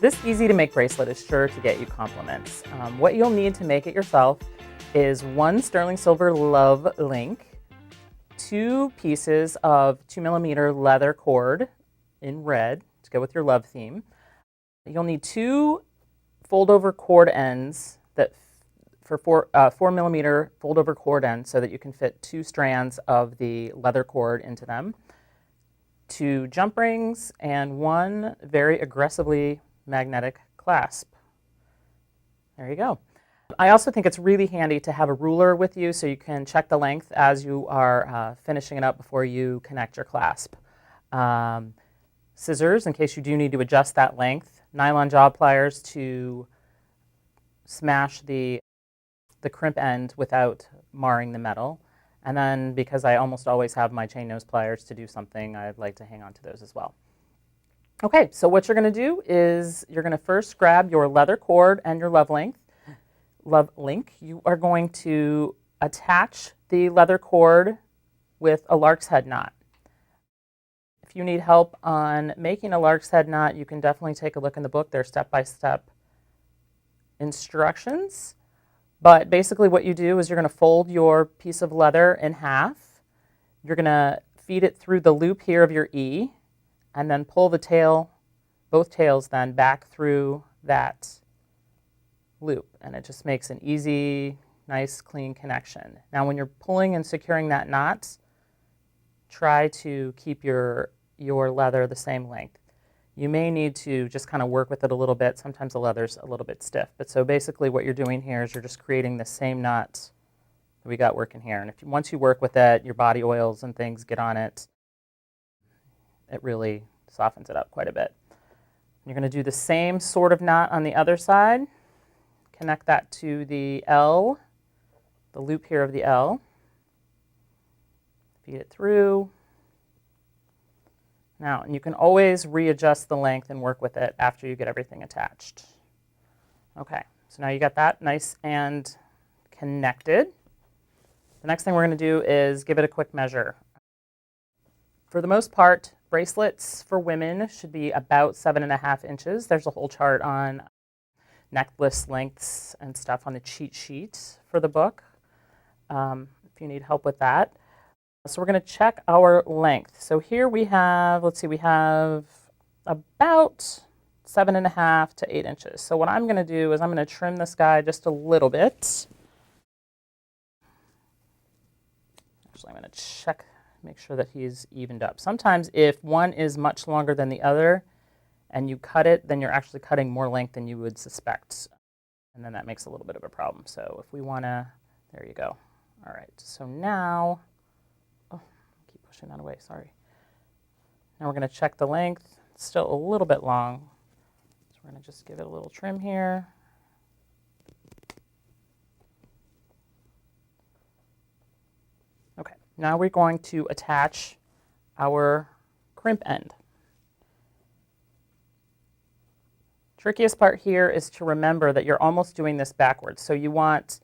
This easy to make bracelet is sure to get you compliments. What you'll need to make it yourself is 1 sterling silver love link, 2 pieces of 2mm leather cord in red to go with your love theme. You'll need 2 fold-over cord ends that for 4mm fold-over cord ends so that you can fit 2 strands of the leather cord into them, 2 jump rings, and 1 very aggressively magnetic clasp. There you go. I also think it's really handy to have a ruler with you so you can check the length as you are finishing it up before you connect your clasp. Scissors in case you do need to adjust that length, nylon jaw pliers to smash the crimp end without marring the metal. And then because I almost always have my chain nose pliers to do something, I'd like to hang on to those as well. Okay, so what you're going to do is you're going to first grab your leather cord and your love link. You are going to attach the leather cord with a lark's head knot. If you need help on making a lark's head knot, you can definitely take a look in the book. There are step-by-step instructions. But basically what you do is you're going to fold your piece of leather in half. You're going to feed it through the loop here of your E, and then pull the tail, both tails then, back through that loop. And it just makes an easy, nice, clean connection. Now when you're pulling and securing that knot, try to keep your leather the same length. You may need to just kind of work with it a little bit. Sometimes the leather's a little bit stiff. But so basically what you're doing here is you're just creating the same knot that we got working here. And once you work with it, your body oils and things get on it. It really softens it up quite a bit. You're going to do the same sort of knot on the other side. Connect that to the L, the loop here of the L. Feed it through. Now, and you can always readjust the length and work with it after you get everything attached. Okay, so now you got that nice and connected. The next thing we're going to do is give it a quick measure. For the most part, bracelets for women should be about 7.5 inches. There's a whole chart on necklace lengths and stuff on the cheat sheet for the book, if you need help with that. So we're going to check our length. So here we have, let's see, we have about 7.5 to 8 inches. So what I'm going to do is I'm going to trim this guy just a little bit. Actually, I'm going to check, make sure that he's evened up. Sometimes if one is much longer than the other and you cut it, then you're actually cutting more length than you would suspect. And then that makes a little bit of a problem. So if we want to, there you go. All right, so now, oh, keep pushing that away, sorry. Now we're going to check the length. It's still a little bit long. So we're going to just give it a little trim here. Okay, now we're going to attach our crimp end. Trickiest part here is to remember that you're almost doing this backwards. So you want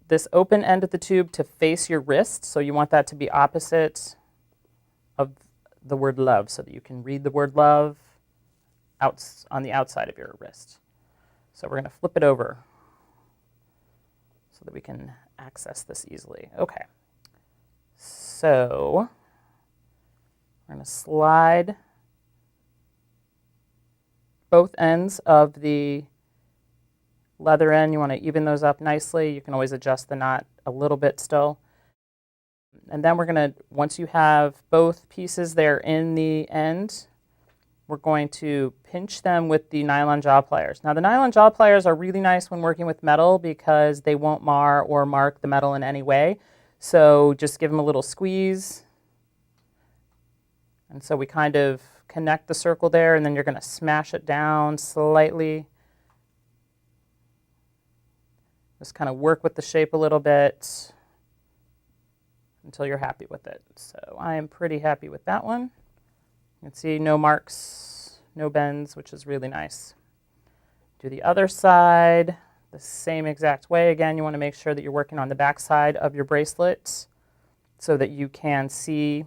this open end of the tube to face your wrist. So you want that to be opposite of the word love so that you can read the word love out on the outside of your wrist. So we're going to flip it over so that we can access this easily. Okay. So we're going to slide both ends of the leather end. You want to even those up nicely. You can always adjust the knot a little bit still. And then we're going to, once you have both pieces there in the end, we're going to pinch them with the nylon jaw pliers. Now the nylon jaw pliers are really nice when working with metal because they won't mar or mark the metal in any way. So just give them a little squeeze. And so we kind of connect the circle there, and then you're going to smash it down slightly. Just kind of work with the shape a little bit until you're happy with it. So I am pretty happy with that one. You can see no marks, no bends, which is really nice. Do the other side the same exact way. Again, you want to make sure that you're working on the back side of your bracelet so that you can see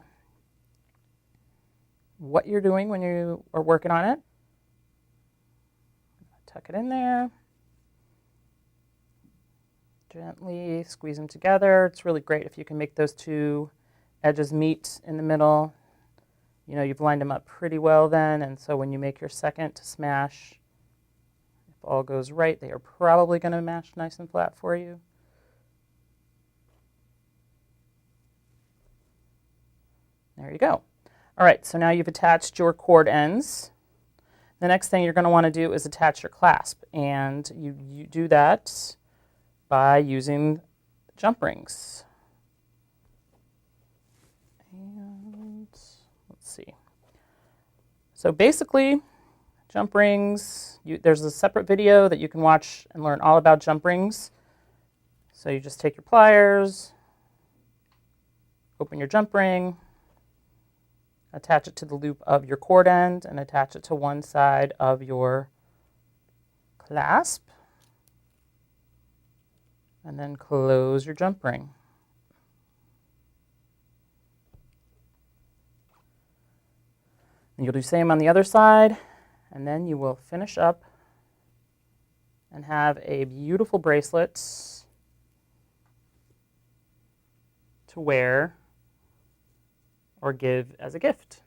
what you're doing when you are working on it. tuck it in there. Gently squeeze them together. It's really great if you can make those two edges meet in the middle. You know, you've lined them up pretty well then, and so when you make your second to smash, if all goes right, they are probably going to mash nice and flat for you. There you go. All right, so now you've attached your cord ends. The next thing you're going to want to do is attach your clasp, and you do that by using jump rings. And let's see. So basically, jump rings, there's a separate video that you can watch and learn all about jump rings. So you just take your pliers, open your jump ring, attach it to the loop of your cord end, and attach it to one side of your clasp. And then close your jump ring. And you'll do the same on the other side, and then you will finish up and have a beautiful bracelet to wear or give as a gift.